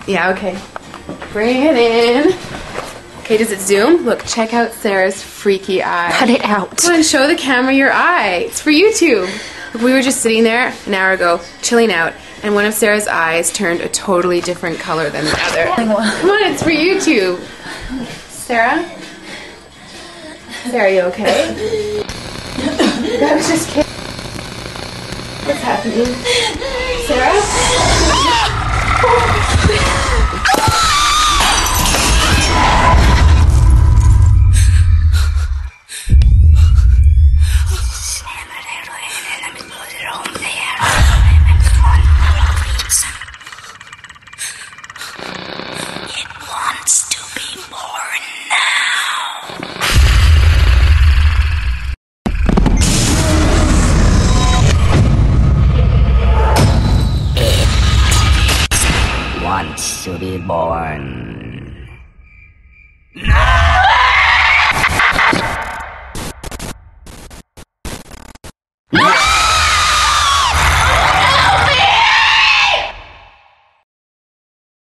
Yeah, okay. Bring it in. Okay, does it zoom? Look, check out Sarah's freaky eye. Cut it out. Come on, show the camera your eye. It's for YouTube. Look, we were just sitting there an hour ago, chilling out, and one of Sarah's eyes turned a totally different color than the other. Come on, it's for YouTube. Sarah? Sarah, are you okay? I was just kidding. What's happening? Sarah? Wants to be born.